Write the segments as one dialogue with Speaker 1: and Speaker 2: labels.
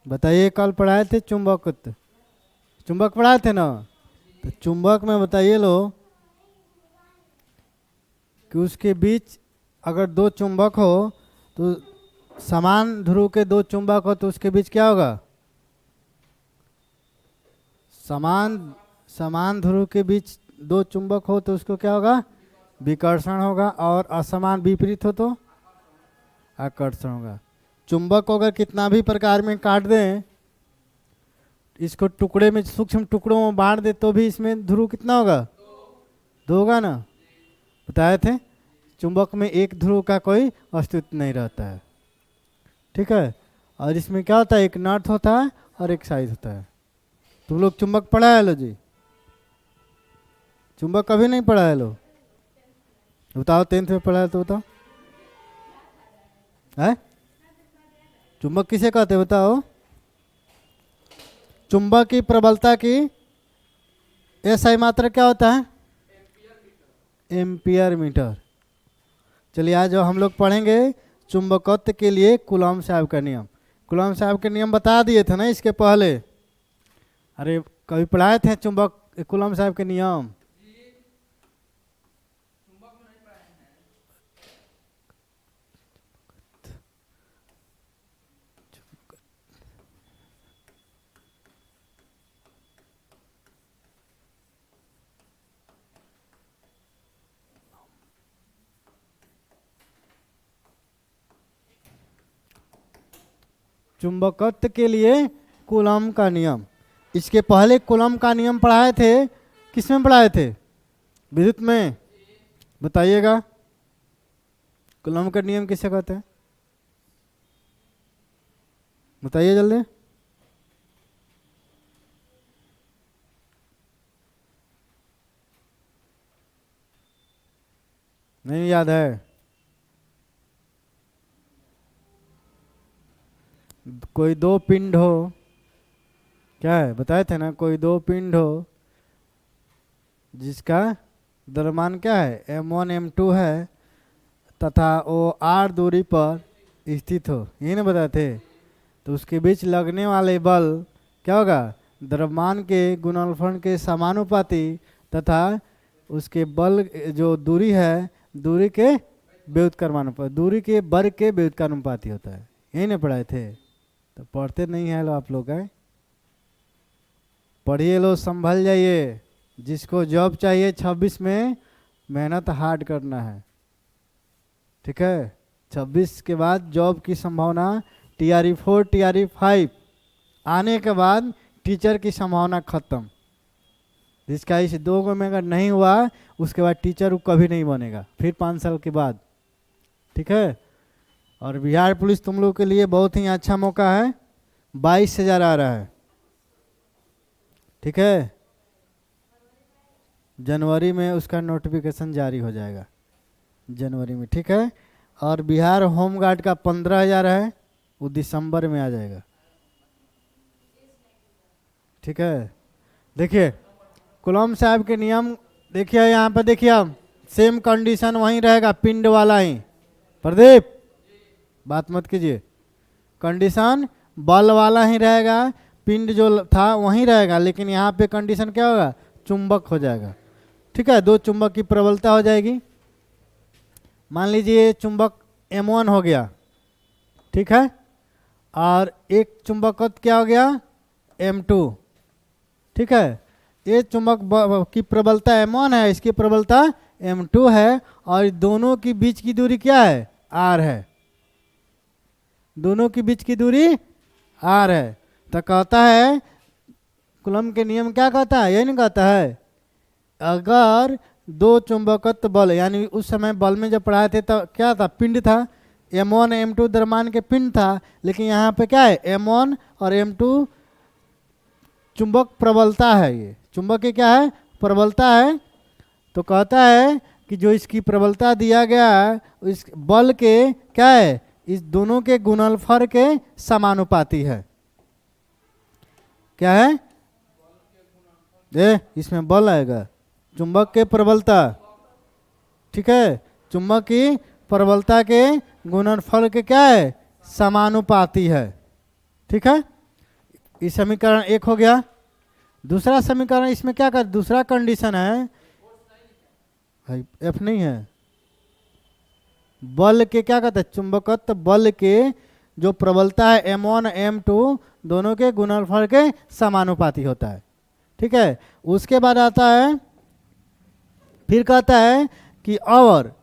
Speaker 1: बताइए, कल पढ़ाए थे चुंबकत्व, चुंबक पढ़ाए थे ना। तो चुंबक में बताइए लो कि उसके बीच अगर दो चुंबक हो तो समान ध्रुव के दो चुंबक हो तो उसके बीच क्या होगा? समान समान ध्रुव के बीच दो चुंबक हो तो उसको क्या होगा? विकर्षण होगा। और असमान विपरीत हो तो आकर्षण होगा। चुंबक को अगर कितना भी प्रकार में काट दें, इसको टुकड़े में सूक्ष्म टुकड़ों में बांट दे तो भी इसमें ध्रुव कितना होगा? दो होगा ना। बताए थे चुंबक में एक ध्रुव का कोई अस्तित्व नहीं रहता है। ठीक है। और इसमें क्या होता है? एक नॉर्थ होता है और एक साउथ होता है। तुम लोग चुंबक पढ़ा है लो जी? चुंबक कभी नहीं पढ़ा है लो? बताओ, 10th में पढ़ा है तो बताओ है? चुंबक किसे कहते हैं बताओ? चुंबक की प्रबलता की एसआई मात्रा क्या होता है? Ampere metre. चलिए आज जो हम लोग पढ़ेंगे चुंबकत्व के लिए कूलॉम साहब का नियम। कूलॉम साहब के नियम बता दिए थे ना इसके पहले? अरे कभी पढ़ाए थे चुंबक कूलॉम साहब के नियम? चुंबकत्व के लिए कूलॉम का नियम। इसके पहले कूलॉम का नियम पढ़ाए थे, किसमें पढ़ाए थे? विद्युत में। बताइएगा कूलॉम का नियम किसे कहते हैं? बताइए जल्दी। नहीं याद है? कोई दो पिंड हो, क्या है बताए थे ना? कोई दो पिंड हो जिसका द्रव्यमान क्या है? m1 m2 है तथा वो r दूरी पर स्थित हो, यही ना बताए थे? तो उसके बीच लगने वाले बल क्या होगा? द्रव्यमान के गुणनफल के समानुपाती तथा उसके बल जो दूरी है, दूरी के व्युत्क्रमानुपाती, दूरी के वर्ग के व्युत्क्रमानुपाती होता है। यही ना पढ़ाए थे? तो पढ़ते नहीं है लो आप लोग हैं? पढ़िए लो, संभल जाइए। जिसको जॉब चाहिए 26 में, मेहनत हार्ड करना है। ठीक है। 26 के बाद जॉब की संभावना TRE4 TRE5 आने के बाद टीचर की संभावना खत्म। जिसका इस 2 में अगर नहीं हुआ उसके बाद टीचर वो कभी नहीं बनेगा, फिर 5 साल के बाद। ठीक है। और बिहार पुलिस तुम लोग के लिए बहुत ही अच्छा मौका है। 22,000 आ रहा है। ठीक है। जनवरी में उसका नोटिफिकेशन जारी हो जाएगा, जनवरी में। ठीक है। और बिहार होम गार्ड का 15,000 है, वो दिसंबर में आ जाएगा। ठीक है। देखिए कूलॉम साहब के नियम देखिए, यहाँ पे देखिए आप, सेम कंडीशन वहीं रहेगा, पिंड वाला ही। प्रदीप बात मत कीजिए, कंडीशन बल वाला ही रहेगा, पिंड जो था वहीं रहेगा, लेकिन यहाँ पे कंडीशन क्या होगा? चुंबक हो जाएगा। ठीक है। दो चुंबक की प्रबलता हो जाएगी। मान लीजिए चुंबक M1 हो गया, ठीक है, और एक चुंबकत्व क्या हो गया? M2। ठीक है। ये चुंबक की प्रबलता M1 है, इसकी प्रबलता M2 है, और दोनों की बीच की दूरी क्या है? R है। दोनों के बीच की दूरी R है। तो कहता है कूलॉम के नियम क्या कहता है? यही नहीं कहता है? अगर दो चुंबकत्व बल, यानी उस समय बल में जब पढ़ाए थे तो क्या था? पिंड था, M1 M2 द्रव्यमान के पिंड था, लेकिन यहाँ पे क्या है? M1 और M2 चुंबक प्रबलता है। ये चुंबक की क्या है? प्रबलता है। तो कहता है कि जो इसकी प्रबलता दिया गया है इस बल के क्या है? इस दोनों के गुणनफल के समानुपाती है। क्या है? इसमें बल आएगा, चुंबक के प्रबलता। ठीक है। चुंबक की प्रबलता के गुणनफल के क्या है? समानुपाती है। ठीक है। इस समीकरण एक हो गया। दूसरा समीकरण इसमें क्या कर, दूसरा कंडीशन है, एफ नहीं है, बल के क्या कहते हैं, चुंबकत्व बल के जो प्रबलता है m1 m2 दोनों के गुणनफल के समानुपाती होता है। ठीक है, उसके बाद आता है, फिर कहता है कि और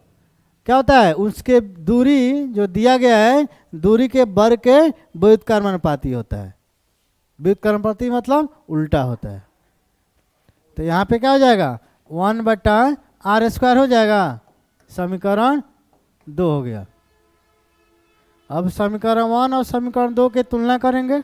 Speaker 1: क्या होता है, उसके दूरी जो दिया गया है दूरी के वर्ग के व्युत्क्रमानुपाती होता है। व्युत्क्रमानुपाती मतलब उल्टा होता है। तो यहाँ पे क्या हो जाएगा, 1/r² हो जाएगा। समीकरण 2 हो गया। अब समीकरण 1 और समीकरण 2 की तुलना करेंगे।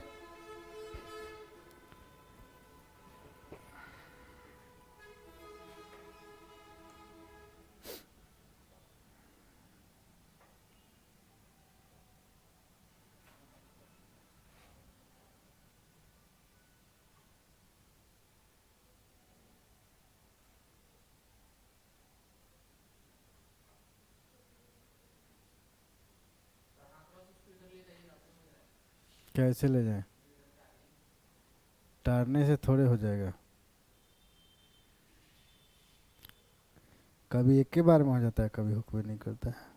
Speaker 1: कैसे ले जाएं, टारने से थोड़े हो जाएगा, कभी एक के बार में हो जाता है, कभी हुक्म नहीं करता है।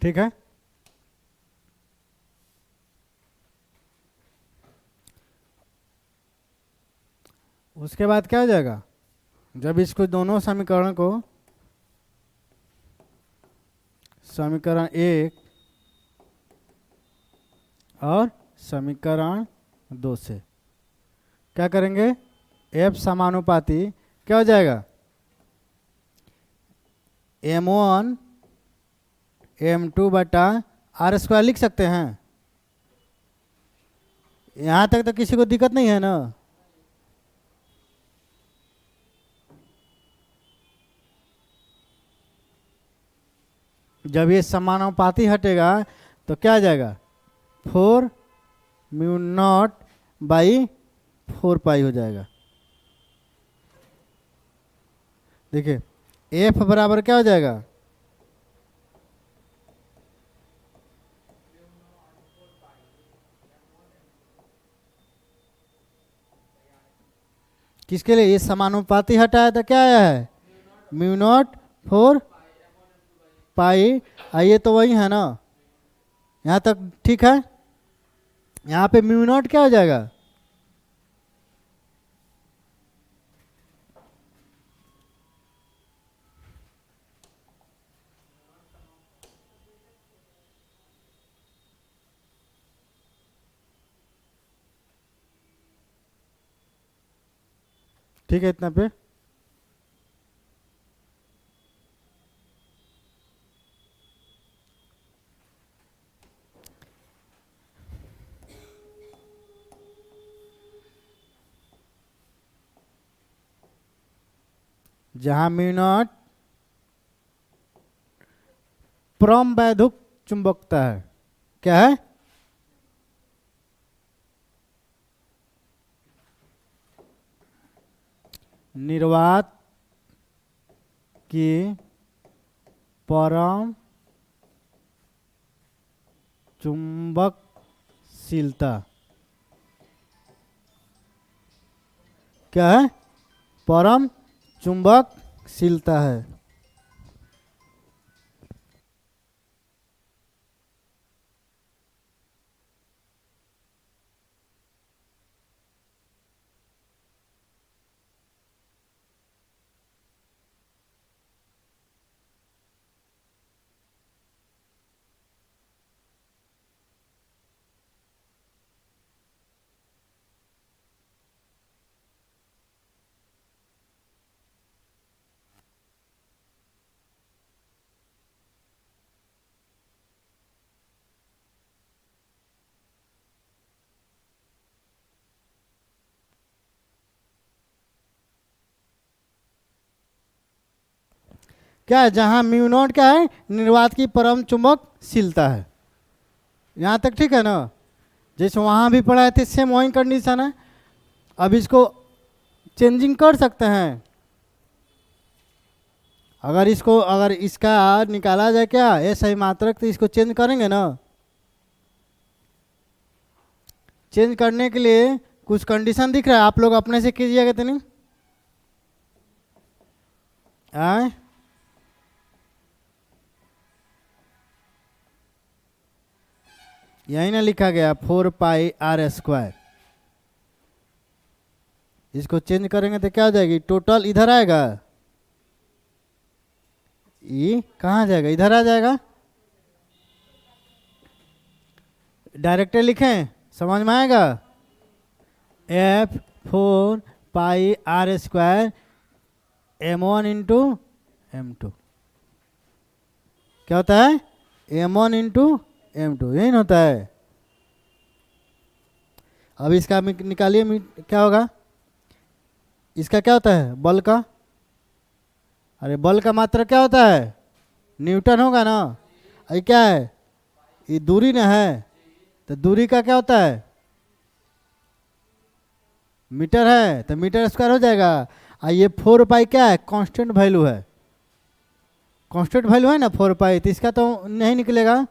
Speaker 1: ठीक है, उसके बाद क्या हो जाएगा, जब इसको दोनों समीकरण को समीकरण 1 और समीकरण 2 से क्या करेंगे, एफ समानुपाती क्या हो जाएगा, m1 m2/r² लिख सकते हैं। यहाँ तक तो किसी को दिक्कत नहीं है ना। जब ये समानुपाती हटेगा तो क्या आ जाएगा, 4μ0/4 हो जाएगा। देखिए एफ बराबर क्या हो जाएगा, किसके लिए, ये समानुपाती हटाया तो क्या आया है, μ0/4। आइए तो वही है ना, यहाँ तक ठीक है। यहाँ पे μ0 क्या हो जाएगा, ठीक है इतना पे। जहां μ0 परवैद्युत चुंबकता है, क्या है, निर्वात की परम चुंबकशीलता, क्या है, परम चुंबकशीलता है। क्या है, जहाँ म्यू नॉट क्या है, निर्वात की परम चुंबकशीलता है। यहाँ तक ठीक है ना। जैसे वहाँ भी पढ़ाए थे सेम वही कंडीशन है। अब इसको चेंजिंग कर सकते हैं। अगर इसका निकाला जाए क्या ऐसा ही मात्रक, तो इसको चेंज करेंगे ना। चेंज करने के लिए कुछ कंडीशन दिख रहा है, आप लोग अपने से कीजिएगा तो नहीं आए। यही ना लिखा गया 4πr²। इसको चेंज करेंगे तो क्या हो जाएगी, टोटल इधर आएगा, ये कहाँ जाएगा, इधर आ जाएगा। डायरेक्टर लिखें, समझ में आएगा। F4πr² m1 इंटू m2 क्या होता है, m1 इंटू m2, यही ना होता है। अब इसका निकालिए, क्या होगा, इसका क्या होता है, बल का। अरे बल का मात्रा क्या होता है, न्यूटन होगा ना। ये क्या है, ये दूरी ना है, तो दूरी का क्या होता है, मीटर है, तो मीटर स्क्वायर हो जाएगा। और ये 4π क्या है, कांस्टेंट वैल्यू है। कांस्टेंट वैल्यू है ना 4π, तो इसका तो नहीं निकलेगा।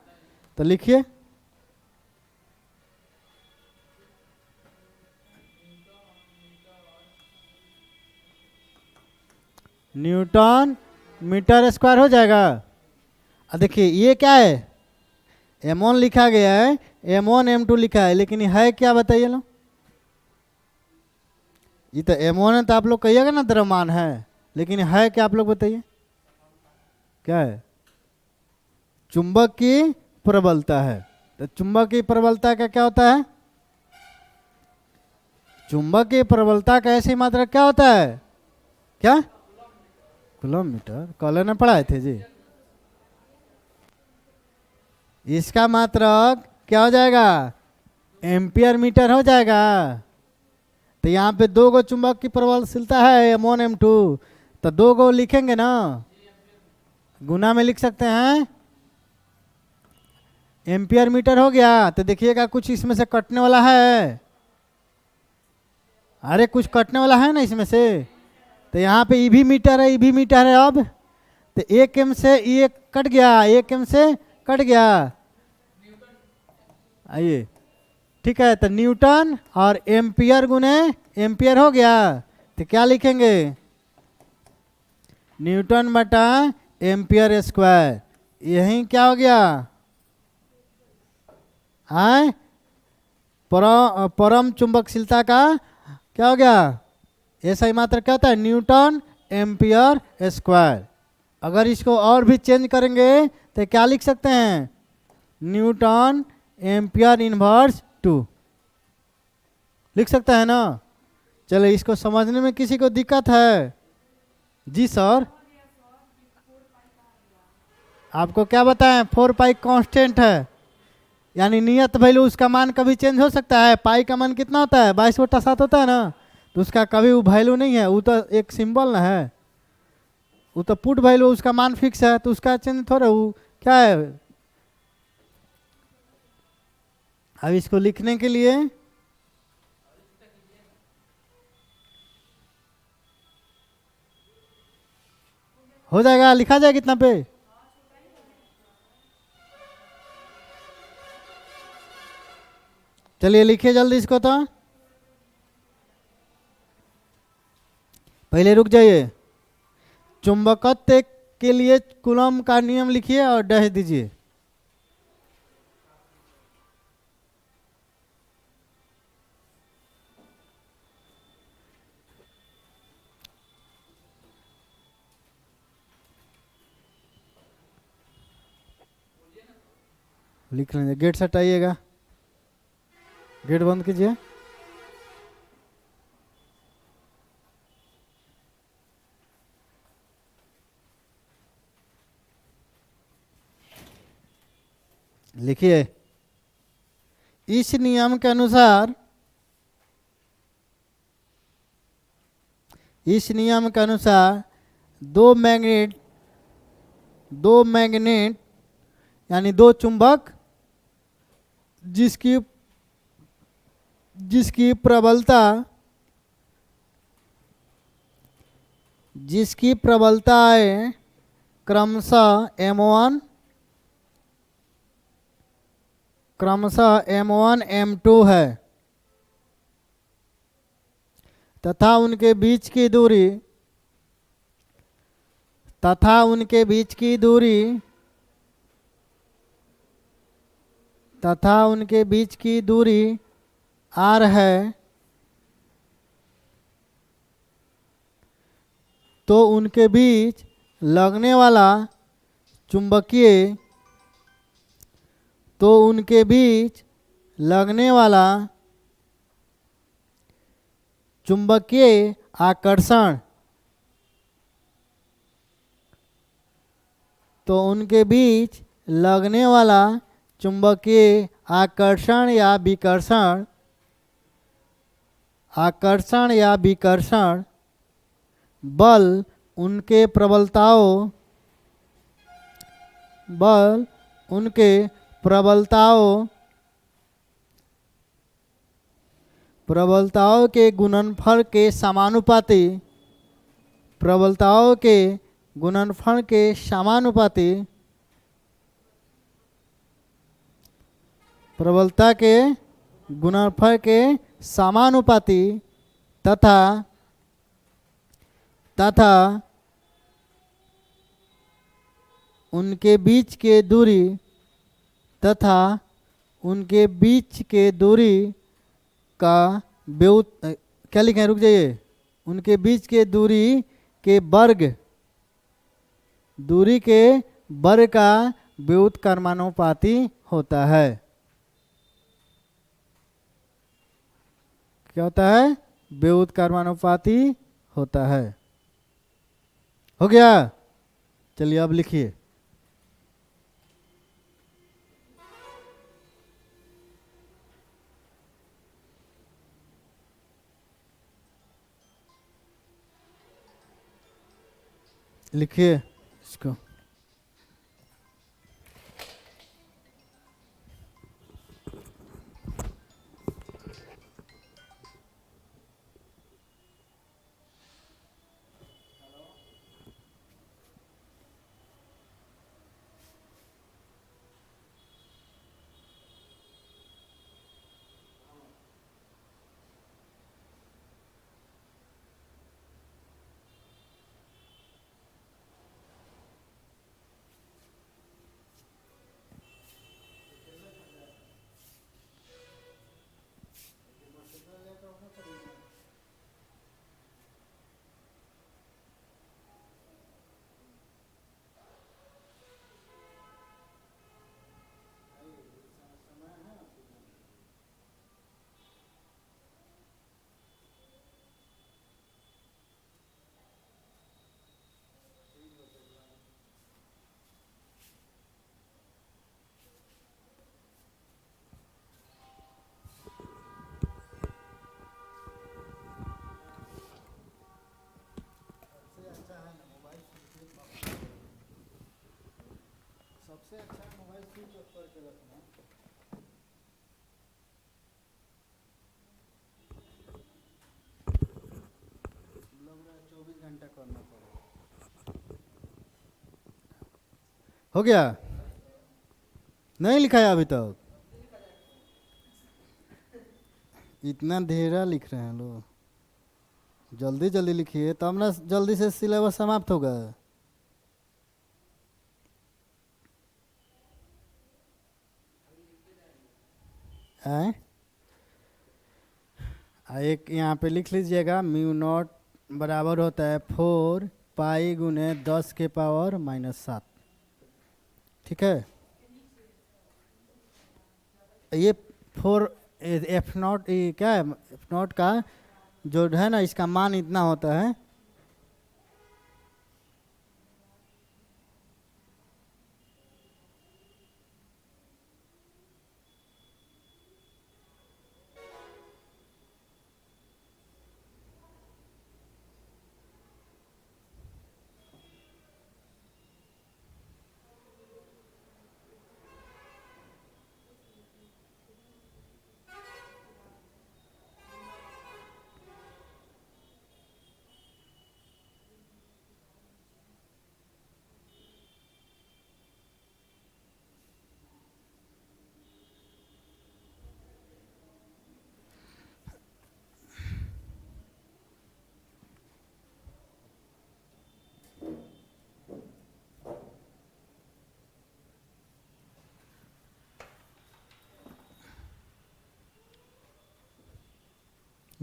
Speaker 1: तो लिखिए न्यूटन मीटर स्क्वायर हो जाएगा। अब देखिए ये क्या है, m1 लिखा गया है, m1 m2 लिखा है, लेकिन ये है क्या बताइए लो। ये तो m1 है, तो आप लोग कहिएगा ना द्रव्यमान है, लेकिन है क्या, आप लोग बताइए क्या है, चुंबक की प्रबलता है। तो चुंबक की प्रबलता का क्या होता है, चुंबक की प्रबलता का ऐसी मात्रा क्या होता है, क्या, किलोमीटर, कॉलर ने पढ़ाए थे जी। इसका मात्रक क्या हो जाएगा, एम्पियर मीटर हो जाएगा। तो यहाँ पे दो गो चुंबक की प्रबलशीलता है m1 m2, तो दो गो लिखेंगे ना, गुना में लिख सकते हैं। एम्पियर मीटर हो गया, तो देखिएगा कुछ इसमें से कटने वाला है, अरे कुछ कटने वाला है ना इसमें से। तो यहाँ पे ईवी मीटर है, ईवी मीटर है। अब तो 1 m से ये कट गया, 1 m से कट गया, आइए ठीक है। तो न्यूटन और एम्पियर गुने एम्पियर हो गया, तो क्या लिखेंगे, न्यूटन बटा एम्पियर स्क्वायर। यही क्या हो गया, आए परम चुंबकशीलता का क्या हो गया, ऐसा ही मात्रा क्या होता है, न्यूटन एम्पियर स्क्वायर। अगर इसको और भी चेंज करेंगे तो क्या लिख सकते हैं, न्यूटन एम्पियर इनवर्स 2 लिख सकता है ना। चलो इसको समझने में किसी को दिक्कत है, जी सर। आपको क्या बताएं, 4π कांस्टेंट है, यानी नियत वैल्यू, उसका मान कभी चेंज हो सकता है। पाई का मान कितना होता है, 22/7 होता है ना, तो उसका कभी वो वैल्यू नहीं है, वो तो एक सिंबल ना है, वो तो पुट वैल्यू, उसका मान फिक्स है, तो उसका चेंज थोड़ा वो क्या है। अब इसको लिखने के लिए हो जाएगा, लिखा जाए कितना पे, चलिए लिखिए जल्दी इसको। तो पहले रुक जाइए, चुंबकत्व के लिए कूलॉम का नियम लिखिए और डैश दीजिए। लिख लेंगे, गेट से हटाइएगा, गेट बंद कीजिए। लिखिए, इस नियम के अनुसार, इस नियम के अनुसार दो मैग्नेट दो मैग्नेट यानी दो चुंबक जिसकी जिसकी प्रबलता है क्रमशः M1 M2 है तथा उनके बीच की दूरी R है, तो उनके बीच लगने वाला चुंबकीय आकर्षण या विकर्षण बल उनके प्रबलताओं के गुणनफल के समानुपाती तथा उनके बीच के दूरी का क्या लिखे हैं, रुक जाइए, उनके बीच के दूरी के वर्ग का व्युत्क्रमानुपाती होता है। क्या होता है? व्युत्क्रमानुपाती होता है। हो गया? चलिए अब लिखिए। लिखिए इसको। सबसे अच्छा मोबाइल स्विच ऑफ करके रखना। लग रहा है 24 घंटा करना पड़ेगा। हो गया? नहीं लिखा है अभी तक? इतना धेरा लिख रहे हैं लोग, जल्दी जल्दी लिखिए तब ना जल्दी से सिलेबस समाप्त होगा। एक यहाँ पे लिख लीजिएगा, म्यू नॉट बराबर होता है 4 पाई गुने 10 के पावर -7। ठीक है? ये 4 एफ नॉट क्या है, एफ नॉट का जो है ना, इसका मान इतना होता है।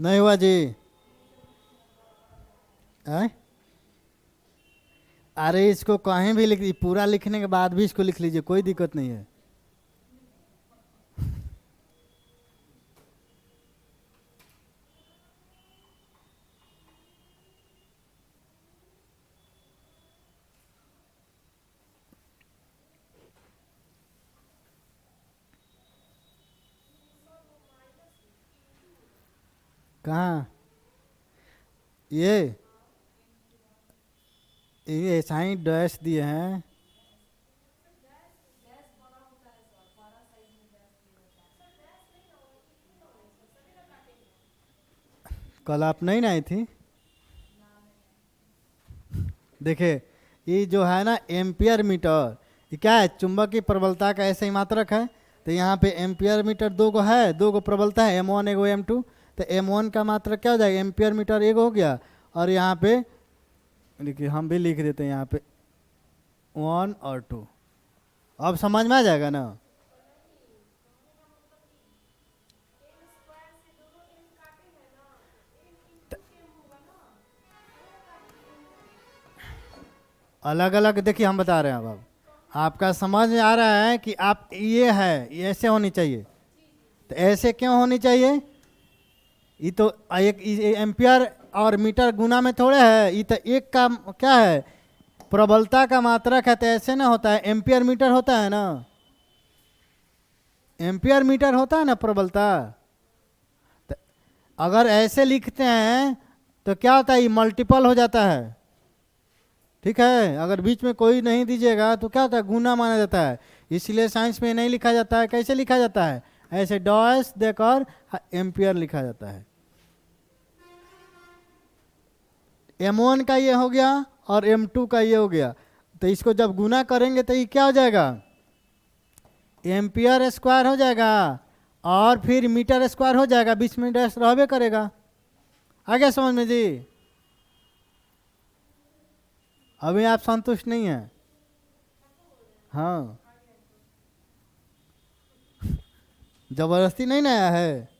Speaker 1: नहीं हुआ जी? है? अरे इसको कहीं भी लिख दीजिए, पूरा लिखने के बाद भी इसको लिख लीजिए, कोई दिक्कत नहीं है। कहाँ? ये ऐसा ही डैश दिए हैं। कल आप नहीं ना आई थी? देखिए ये जो है ना एम्पियर मीटर, ये क्या है? चुंबक की प्रबलता का ऐसे ही मात्रक है। तो यहाँ पे एम्पियर मीटर दो गो है, दो गो प्रबलता है, M1 एगो M2। तो M1 का मात्रक क्या हो जाएगा? एम्पियर मीटर एक हो गया। और यहाँ पे देखिए हम भी लिख देते हैं यहाँ पे 1 और 2। अब समझ में आ जाएगा ना? अलग अलग देखिए हम बता रहे हैं। अब आपका समझ में आ रहा है कि आप ये है, ये ऐसे होनी चाहिए। तो ऐसे क्यों होनी चाहिए? ये तो एक एम्पियर और मीटर गुना में थोड़े है, ये तो एक का क्या है? प्रबलता का मात्रक है। तो ऐसे ना होता है, एम्पियर मीटर होता है ना, एम्पियर मीटर होता है ना प्रबलता। तो अगर ऐसे लिखते हैं तो क्या होता है? ये मल्टीपल हो जाता है। ठीक है, अगर बीच में कोई नहीं दीजिएगा तो क्या होता है? गुना माना जाता है। इसलिए साइंस में नहीं लिखा जाता है। कैसे लिखा जाता है? ऐसे डॉस देकर एम्पियर लिखा जाता है। M1 का ये हो गया और M2 का ये हो गया। तो इसको जब गुना करेंगे तो ये क्या हो जाएगा? एम्पियर स्क्वायर हो जाएगा और फिर मीटर स्क्वायर हो जाएगा, बीच में डैश रहबे करेगा। आ गया समझ में जी? अभी आप संतुष्ट नहीं हैं? हाँ, जबरदस्ती नहीं ना आया है।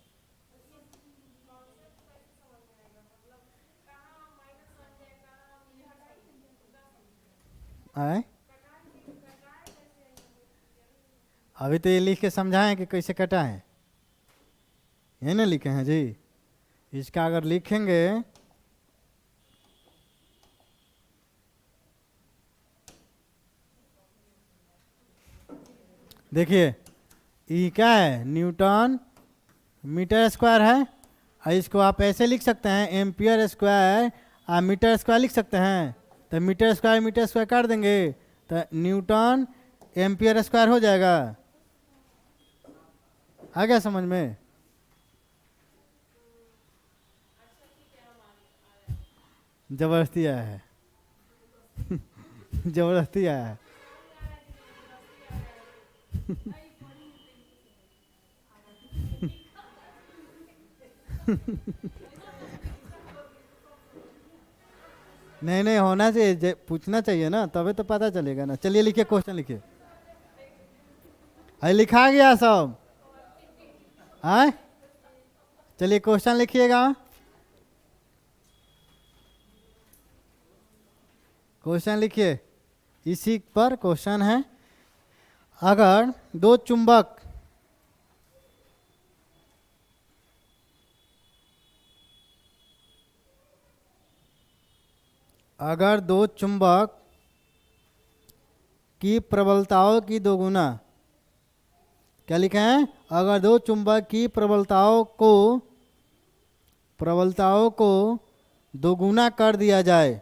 Speaker 1: आए? अभी तो ये लिख के समझाएं कि कैसे कटा है, ये ना लिखे हैं जी। इसका अगर लिखेंगे देखिए ये क्या है? न्यूटन मीटर स्क्वायर है। और इसको आप ऐसे लिख सकते हैं एम्पियर स्क्वायर और मीटर स्क्वायर लिख सकते हैं। तो मीटर स्क्वायर काट देंगे तो न्यूटन एम्पियर स्क्वायर हो जाएगा। आ गया समझ में? जबरदस्ती आया है। जबरदस्ती आया है। नहीं नहीं, होना चाहिए, पूछना चाहिए ना, तभी तो पता चलेगा ना। चलिए लिखिए, क्वेश्चन लिखिए। अरे लिखा गया सब। हाँ, चलिए क्वेश्चन लिखिएगा। क्वेश्चन लिखिए, इसी पर क्वेश्चन है। अगर दो चुंबक की प्रबलताओं की दोगुना, क्या लिखे हैं? अगर दो चुंबक की प्रबलताओं को दोगुना कर दिया जाए,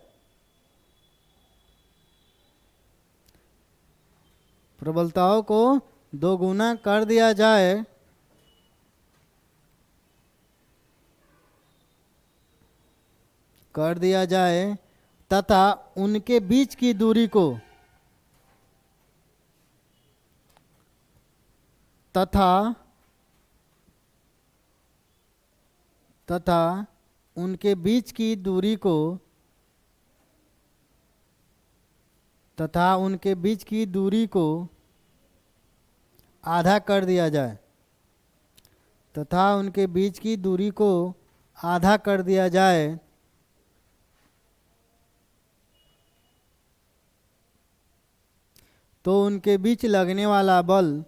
Speaker 1: प्रबलताओं को दोगुना कर दिया जाए तथा उनके बीच की दूरी को तथा उनके बीच की दूरी को आधा कर दिया जाए, तथा उनके बीच की दूरी को आधा कर दिया जाए तो उनके बीच लगने वाला बल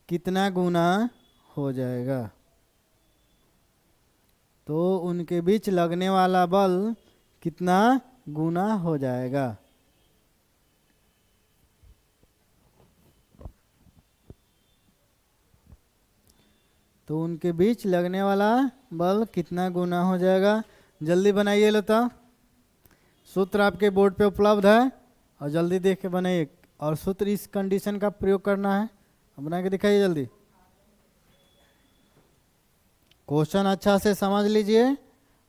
Speaker 1: कितना गुना हो जाएगा। तो उनके बीच लगने वाला बल कितना गुना हो जाएगा। तो उनके बीच लगने वाला बल कितना गुना हो जाएगा। जल्दी बनाइए लो तो। सूत्र आपके बोर्ड पे उपलब्ध है और जल्दी देख के बनाइए। और सूत्र इस कंडीशन का प्रयोग करना है। बना के दिखाइए जल्दी। क्वेश्चन अच्छा से समझ लीजिए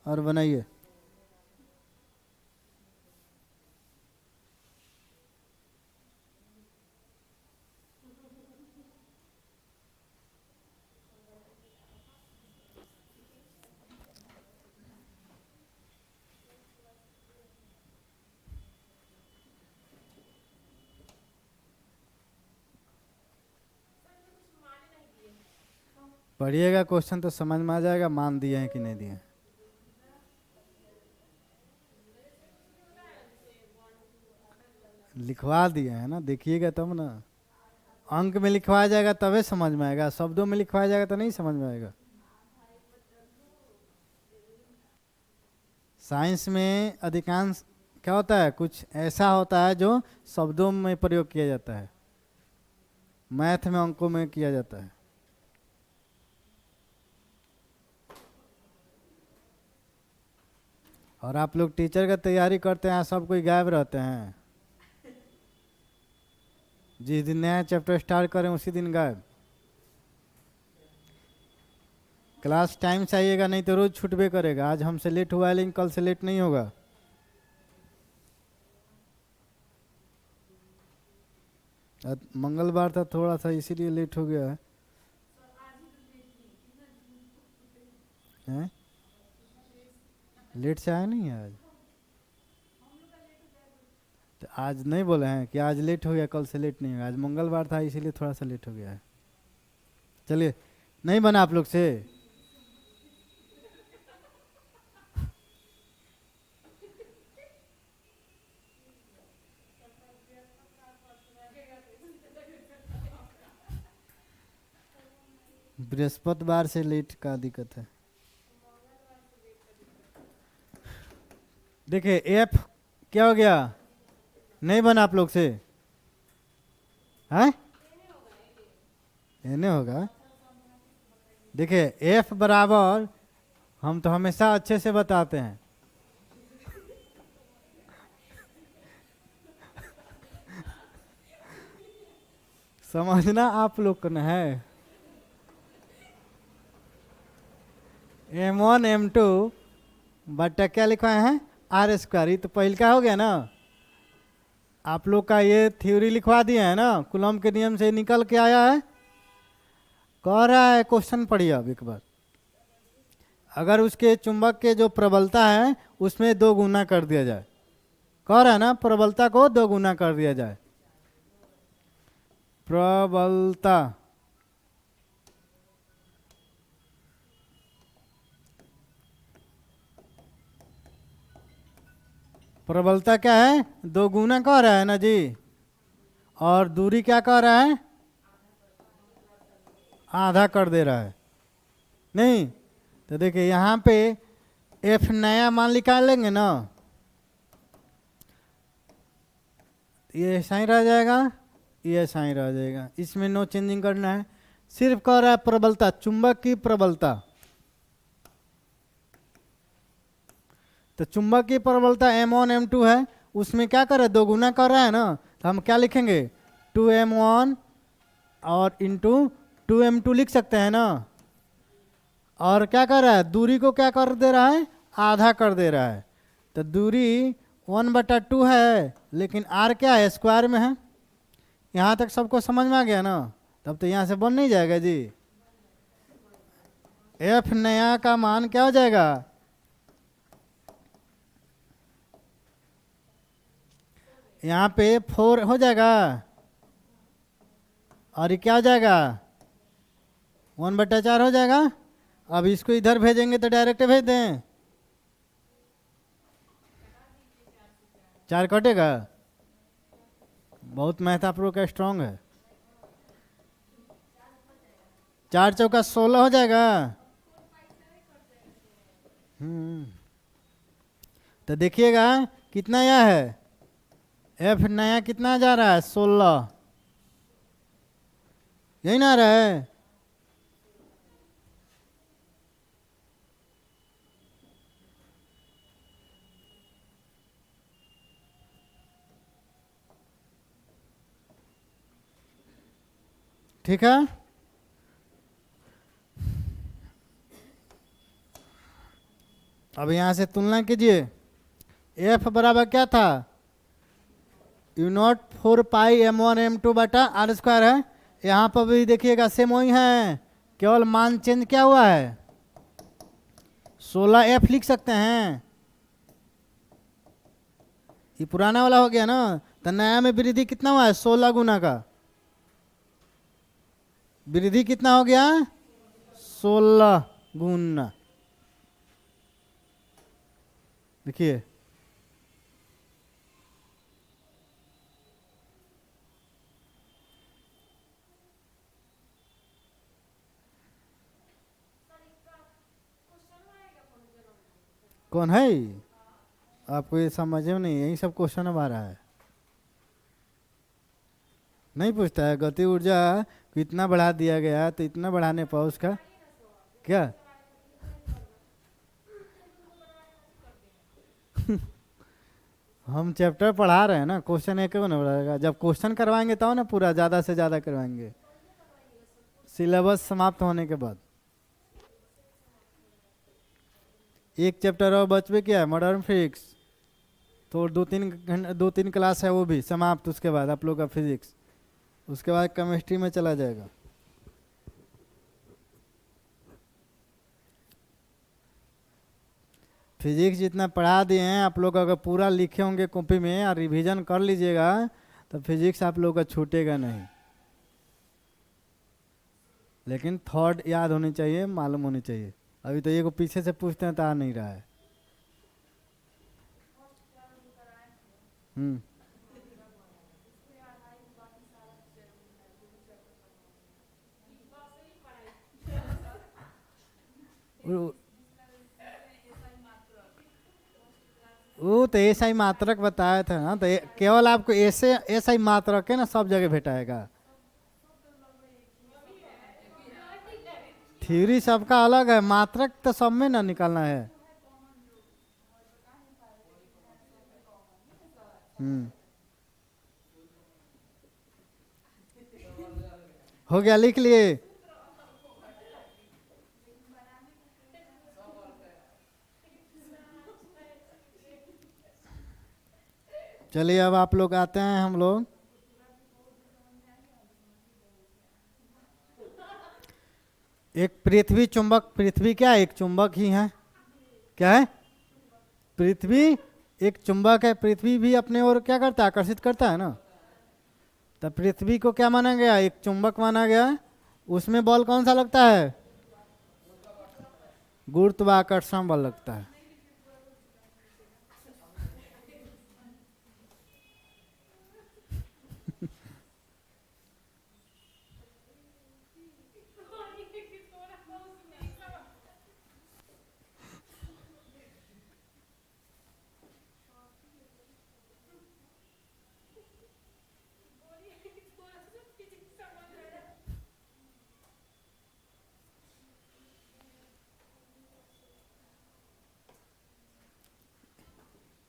Speaker 1: और बनाइए। पढ़िएगा क्वेश्चन तो समझ में आ जाएगा मान दिए हैं कि नहीं दिए हैं। लिखवा दिए हैं ना, देखिएगा तब ना। अंक में लिखवाया जाएगा तभी समझ में आएगा, शब्दों में लिखवाया जाएगा तो नहीं समझ में आएगा। साइंस में अधिकांश क्या होता है, कुछ ऐसा होता है जो शब्दों में प्रयोग किया जाता है, मैथ में अंकों में किया जाता है। और आप लोग टीचर का तैयारी करते हैं, सब कोई गायब रहते हैं। जिस दिन नया चैप्टर स्टार्ट करें उसी दिन गायब। क्लास टाइम से आइएगा, नहीं तो रोज छूटबे करेगा। आज हमसे लेट हुआ है लेकिन कल से लेट नहीं होगा। मंगलवार था थोड़ा सा इसीलिए लेट हो गया है? लेट से आया नहीं है आज? तो आज नहीं बोले हैं कि आज लेट हो गया कल से लेट नहीं होगा। आज मंगलवार था इसीलिए थोड़ा सा लेट हो गया है। चलिए, नहीं बना आप लोग से? बृहस्पतिवार से लेट का दिक्कत है। देखिए एफ क्या हो गया, नहीं बना आप लोग से? है एने होगा। देखिए एफ बराबर, हम तो हमेशा अच्छे से बताते हैं। समझना आप लोग को न है। M1 M2 बटा क्या लिखा है, आर स्क्वायर। तो पहले का हो गया ना, आप लोग का ये थ्योरी लिखवा दिया है ना, कूलॉम के नियम से निकल के आया है। कह रहा है क्वेश्चन पढ़िए अब एक बार। अगर उसके चुंबक के जो प्रबलता है उसमें 2 गुना कर दिया जाए, कह रहा है ना प्रबलता को 2 गुना कर दिया जाए। प्रबलता प्रबलता क्या है, 2 गुना कह रहा है ना जी। और दूरी क्या कह रहा है, आधा कर दे रहा है। नहीं तो देखिए यहाँ पे एफ नया मान निकाल लेंगे ना, ये ऐसा ही रह जाएगा, ये ऐसा ही रह जाएगा। इसमें नो चेंजिंग करना है। सिर्फ कह रहा है प्रबलता, चुंबक की प्रबलता। तो चुंबक की प्रबलता M1 M2 है, उसमें क्या कर रहा है, 2 गुना कर रहा है ना। तो हम क्या लिखेंगे, 2M1 और इंटू 2M2 लिख सकते हैं ना। और क्या कर रहा है, दूरी को क्या कर दे रहा है, आधा कर दे रहा है। तो दूरी 1/2 है, लेकिन आर क्या है, स्क्वायर में है। यहाँ तक सबको समझ में आ गया ना। तब तो यहाँ से बन नहीं जाएगा जी। एफ नया का मान क्या हो जाएगा, यहाँ पे 4 हो जाएगा। और ये क्या हो जाएगा, 1/4 हो जाएगा। अब इसको इधर भेजेंगे तो डायरेक्ट भेज दें, 4 कटेगा। बहुत मैथ आप लोग का स्ट्रांग है। 4 चौका 16 हो जाएगा। तो देखिएगा कितना यह है, एफ नया कितना जा रहा है, 16, यही ना आ रहा है। ठीक है, अब यहां से तुलना कीजिए। एफ बराबर क्या था, u0 4 पाई m1 m2/r² है। यहाँ पर भी देखिएगा सेम वही है, केवल मान चेंज क्या हुआ है, 16f लिख सकते हैं। ये पुराना वाला हो गया ना, तो नया में वृद्धि कितना हुआ है, 16 गुना का। वृद्धि कितना हो गया, 16 गुना। देखिए कौन है, आपको ये समझ में नहीं, यही सब क्वेश्चन अब आ रहा है। नहीं पूछता है गति ऊर्जा को इतना बढ़ा दिया गया तो इतना बढ़ाने पर उसका क्या हम चैप्टर पढ़ा रहे हैं ना, क्वेश्चन एक ना बढ़ाएगा, जब क्वेश्चन करवाएंगे तब ना पूरा ज़्यादा से ज़्यादा करवाएंगे, सिलेबस समाप्त होने के बाद। एक चैप्टर और बच भी क्या है, मॉडर्न फिजिक्स, तो 2-3 क्लास है वो भी समाप्त। उसके बाद आप लोग का फिजिक्स, उसके बाद केमिस्ट्री में चला जाएगा। फिजिक्स जितना पढ़ा दिए हैं आप लोग, अगर पूरा लिखे होंगे कॉपी में और रिवीजन कर लीजिएगा तो फिजिक्स आप लोग का छूटेगा नहीं। लेकिन थॉट याद होनी चाहिए, मालूम होनी चाहिए। अभी तो ये को पीछे से पूछते हैं तो आ नहीं रहा है। हम्म वो वो तो ऐसा ही मात्रक बताया था ना, तो केवल आपको ऐसे ऐसा ही मात्रक है ना, सब जगह भेटाएगा। थ्योरी सबका अलग है, मात्रक तो सब में ना निकालना है। हम्म हो गया, लिख लिए। चलिए अब आप लोग आते हैं, हम लोग एक पृथ्वी चुंबक, पृथ्वी क्या है, एक चुंबक ही है। क्या है, पृथ्वी एक चुंबक है। पृथ्वी भी अपने ओर क्या करता है, आकर्षित करता है ना। तो पृथ्वी को क्या माना गया, एक चुंबक माना गया। उसमें बल कौन सा लगता है, गुरुत्वाकर्षण बल लगता है।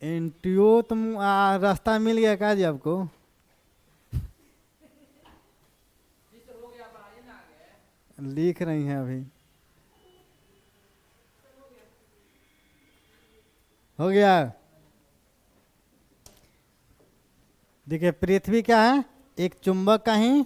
Speaker 1: एनटीओ तुम रास्ता मिल गया क्या जी आपको, लिख रही हैं अभी, हो गया। देखिए पृथ्वी क्या है, एक चुंबक का ही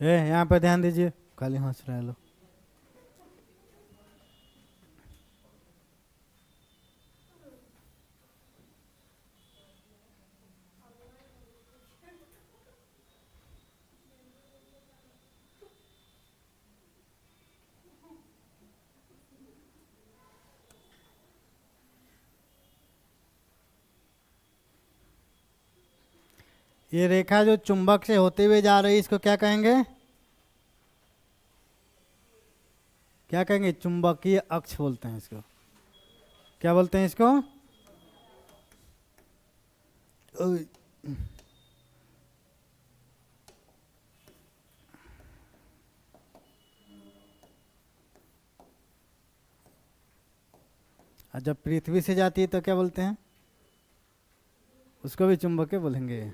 Speaker 1: यहाँ पे ध्यान दीजिए, खाली हंस रहे हैं लोग। ये रेखा जो चुंबक से होते हुए जा रही है, इसको क्या कहेंगे? क्या कहेंगे? चुंबकीय अक्ष बोलते हैं इसको। क्या बोलते हैं इसको? ओय। और जब पृथ्वी से जाती है तो क्या बोलते हैं? उसको भी चुंबकीय बोलेंगे।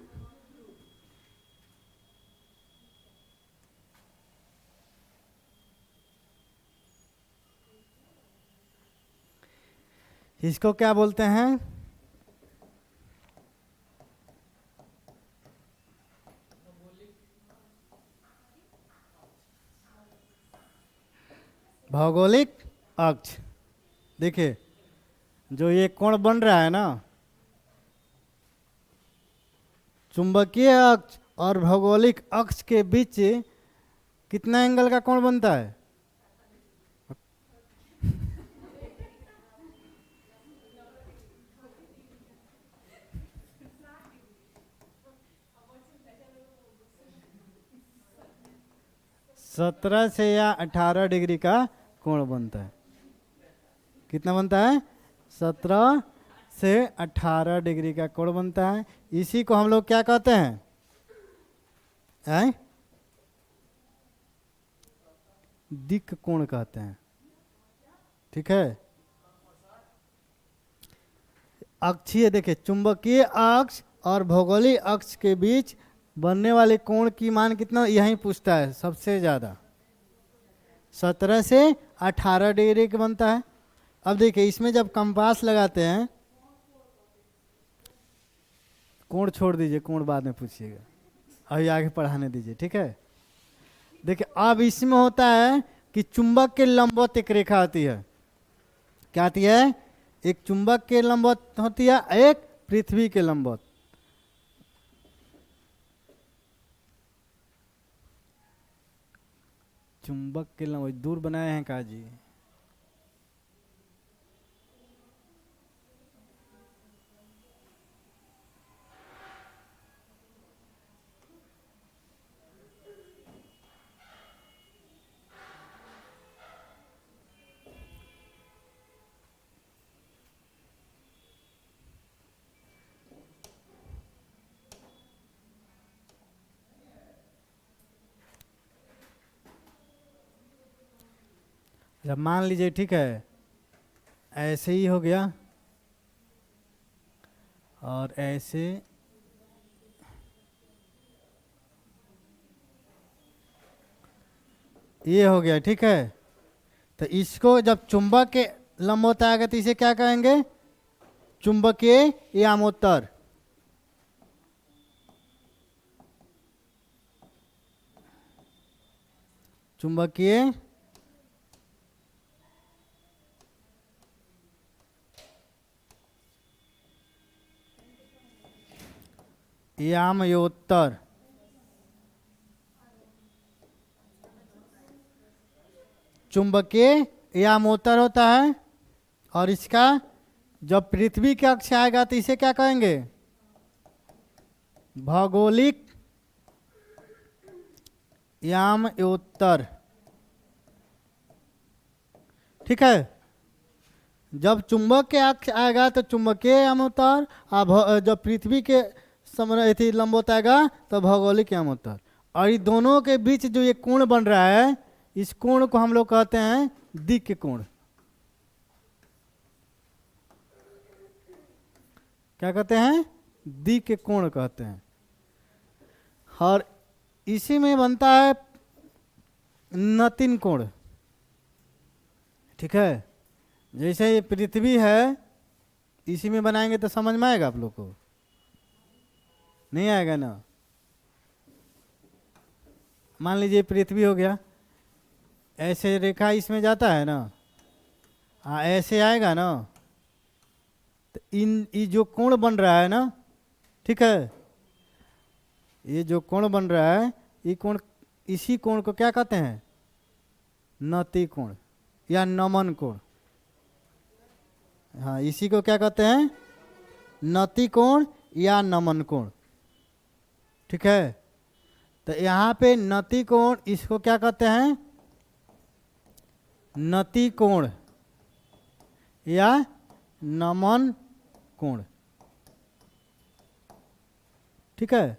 Speaker 1: इसको क्या बोलते हैं? भौगोलिक अक्ष। देखिए, जो ये कोण बन रहा है ना, चुंबकीय अक्ष और भौगोलिक अक्ष के बीच कितना एंगल का कोण बनता है? सत्रह से या 18 डिग्री का कोण बनता है। कितना बनता है? 17 से 18 डिग्री का कोण बनता है। इसी को हम लोग क्या कहते हैं? दिक् कोण कहते हैं। ठीक है। अक्षीय, देखिए, चुंबकीय अक्ष और भौगोलिक अक्ष के बीच बनने वाले कोण की मान कितना यही पूछता है सबसे ज्यादा। 17 से 18 डिग्री का बनता है। अब देखिए, इसमें जब कंपास लगाते हैं, कोण छोड़ दीजिए, कोण बाद में पूछिएगा, अभी आगे पढ़ाने दीजिए। ठीक है। देखिए, अब इसमें होता है कि चुंबक के लंबवत एक रेखा आती है। क्या आती है? एक चुंबक के लंबवत होती है, एक पृथ्वी के लंबवत। चुंबक के लंबवत दूर बनाए हैं का जी? जब मान लीजिए, ठीक है, ऐसे ही हो गया और ऐसे, ये हो गया। ठीक है। तो इसको जब चुंबक के लंबवत आएगा तो इसे क्या कहेंगे? चुंबकीय यामोत्तर। चुंबकीय यामयोत्तर। चुंबकीय यामोत्तर होता है। और इसका जब पृथ्वी के अक्ष आएगा तो इसे क्या कहेंगे? भौगोलिक यामयोत्तर। ठीक है। जब चुंबक के अक्ष आएगा तो चुंबकीय यामोत्तर, और जब पृथ्वी के समृद्धि लंबवत आएगा तो भौगोलिक यामोत्तर। और ये दोनों के बीच जो ये कोण बन रहा है, इस कोण को हम लोग कहते हैं दिक् कोण। क्या कहते हैं? दिक् कोण कहते हैं। और इसी में बनता है नतिन कोण। ठीक है। जैसे ये पृथ्वी है, इसी में बनाएंगे तो समझ में आएगा आप लोग को? नहीं आएगा ना? मान लीजिए पृथ्वी हो गया, ऐसे रेखा इसमें जाता है ना, हाँ ऐसे आएगा ना, तो ये जो कोण बन रहा है ना, ठीक है, ये जो कोण बन रहा है, ये कोण, इसी कोण को क्या कहते हैं? नति कोण या नमन कोण। हाँ, इसी को क्या कहते हैं? नति कोण या नमन कोण। ठीक है, तो यहाँ पे नति कोण, इसको क्या कहते हैं? नति कोण या नमन कोण। ठीक है,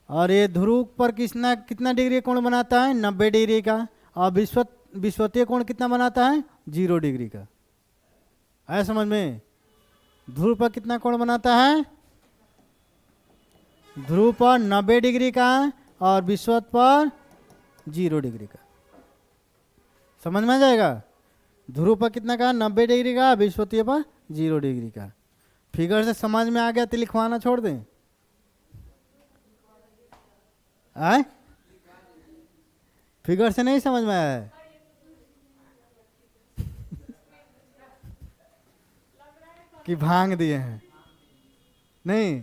Speaker 1: और ये ध्रुव पर कितना कितना डिग्री कोण बनाता है? 90 डिग्री का। और विषुवतीय कोण कितना बनाता है? 0 डिग्री का। आया समझ में? ध्रुव पर कितना कोण बनाता है? ध्रुव पर 90 डिग्री का और विषुवत पर 0 डिग्री का। समझ में आ जाएगा? ध्रुव पर कितना का? 90 डिग्री का, विषुवतीय पर 0 डिग्री का। फिगर से समझ में आ गया तो लिखवाना छोड़ दें? आए? फिगर से नहीं समझ में आया है? कि भांग दिए हैं? नहीं,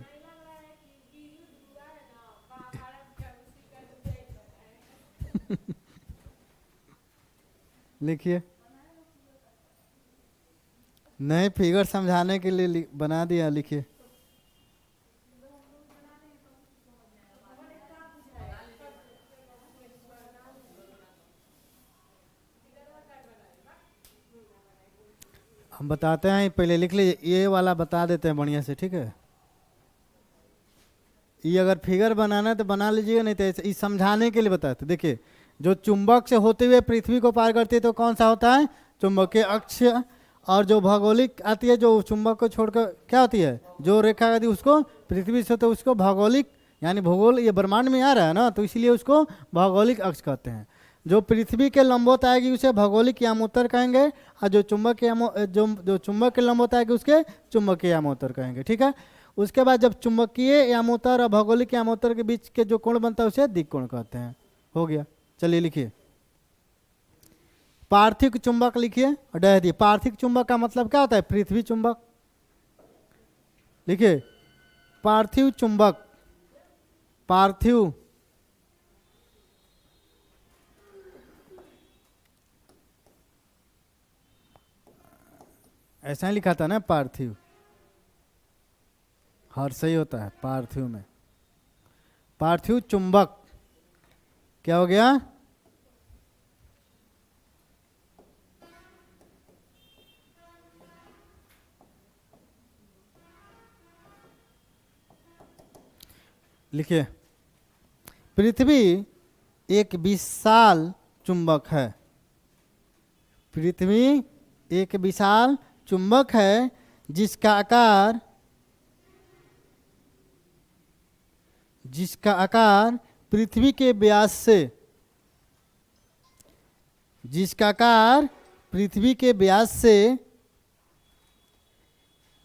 Speaker 1: लिखिए। नहीं, फिगर समझाने के लिए बना दिया, लिखिए। हम बताते हैं, पहले लिख लीजिए, ये वाला बता देते हैं बढ़िया से। ठीक है, ये अगर फिगर बनाना है तो बना लीजिएगा, नहीं तो इस समझाने के लिए बताते। देखिए, जो चुंबक से होते हुए पृथ्वी को पार करती है तो कौन सा होता है? चुंबकीय अक्ष। और जो भौगोलिक आती है, जो चुंबक को छोड़कर क्या होती है? जो रेखा आती है उसको पृथ्वी से, तो उसको भौगोलिक, यानी भूगोल, ये ब्रह्मांड में आ रहा है ना, तो इसीलिए उसको भौगोलिक अक्ष कहते हैं। जो पृथ्वी के लंबवत आएगी उसे भौगोलिक यामोत्तर कहेंगे, और जो चुंबक के जो चुंबक के लंबवत आएगी उसके चुंबकीय यामोत्तर कहेंगे। ठीक है, उसके बाद जब चुंबकीय यामोत्तर और भौगोलिक यामोत्तर के बीच के जो कोण बनता है उसे दिक्कोण कहते हैं। हो गया, चलिए लिखिए। पार्थिव चुंबक लिखिए और डह दिए। पार्थिव चुंबक का मतलब क्या होता है? पृथ्वी चुंबक। लिखिए, पार्थिव चुंबक। पार्थिव ऐसा ही लिखा था ना, पार्थिव। हर सही होता है पार्थिव में। पार्थिव चुंबक क्या हो गया? लिखिए, पृथ्वी एक विशाल चुंबक है। पृथ्वी एक विशाल चुंबक है जिसका आकार पृथ्वी के व्यास से, जिसका आकार पृथ्वी के व्यास से,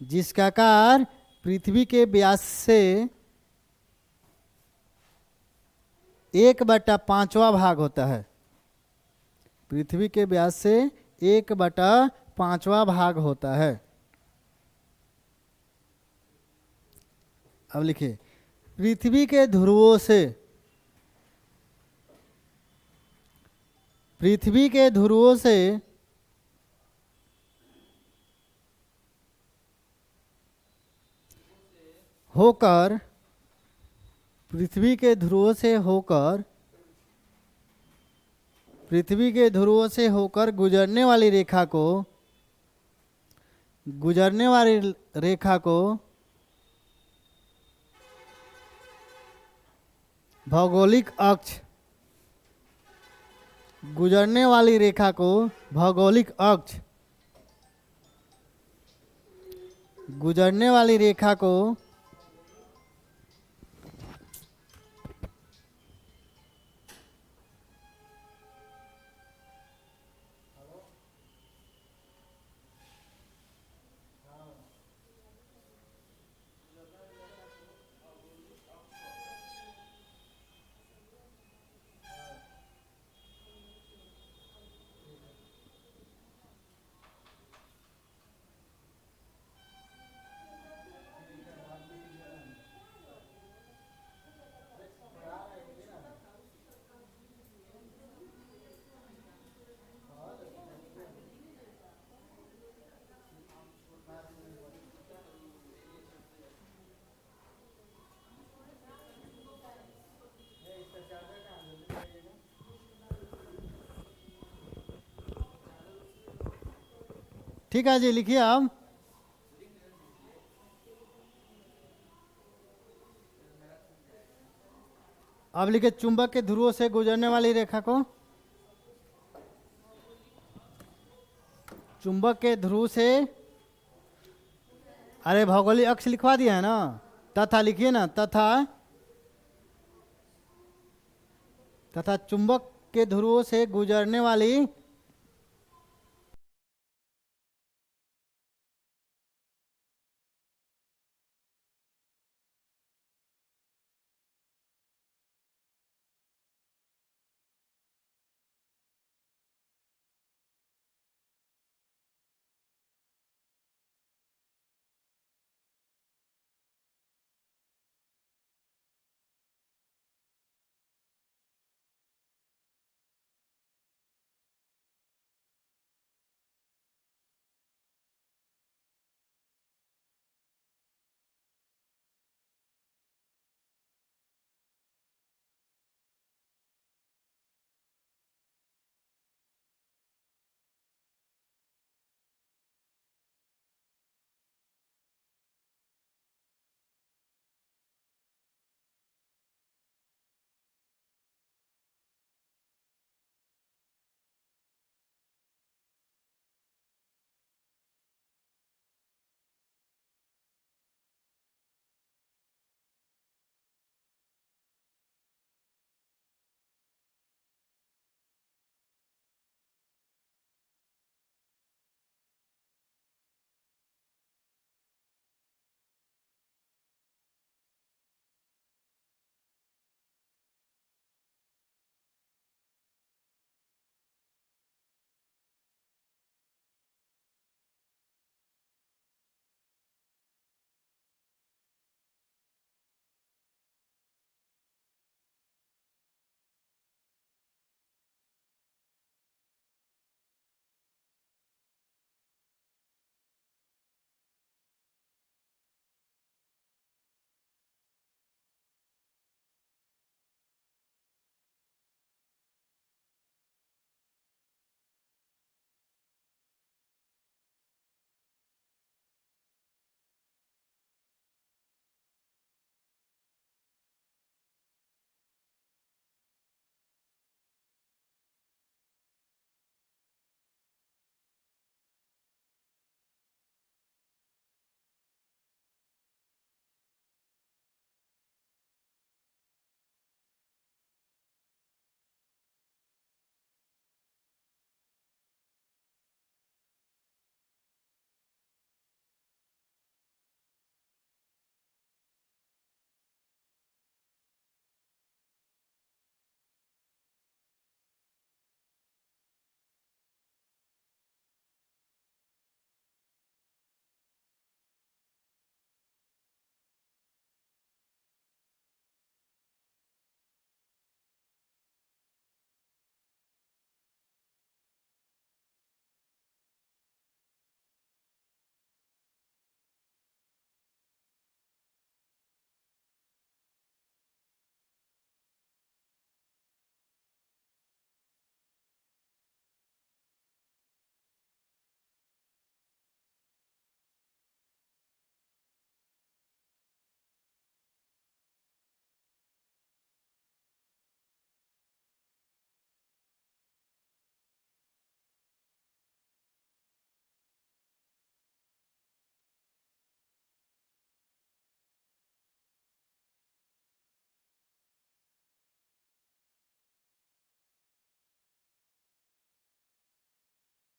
Speaker 1: जिसका आकार पृथ्वी के व्यास से 1/5वां भाग होता है। पृथ्वी के व्यास से 1/5वां भाग होता है। अब लिखिए, पृथ्वी के ध्रुवों से, पृथ्वी के ध्रुवों से होकर, पृथ्वी के ध्रुवों से होकर, पृथ्वी के ध्रुवों से होकर गुजरने वाली रेखा को, गुजरने वाली रेखा को भौगोलिक अक्ष, गुजरने वाली रेखा को भौगोलिक अक्ष, गुजरने वाली रेखा को ठीक है जी, लिखिए आप। अब लिखिए चुंबक के ध्रुवों से गुजरने वाली रेखा को, चुंबक के ध्रुव से, अरे भौगोलिक अक्ष लिखवा दिया है ना, तथा लिखिए ना, तथा चुंबक के ध्रुवों से गुजरने वाली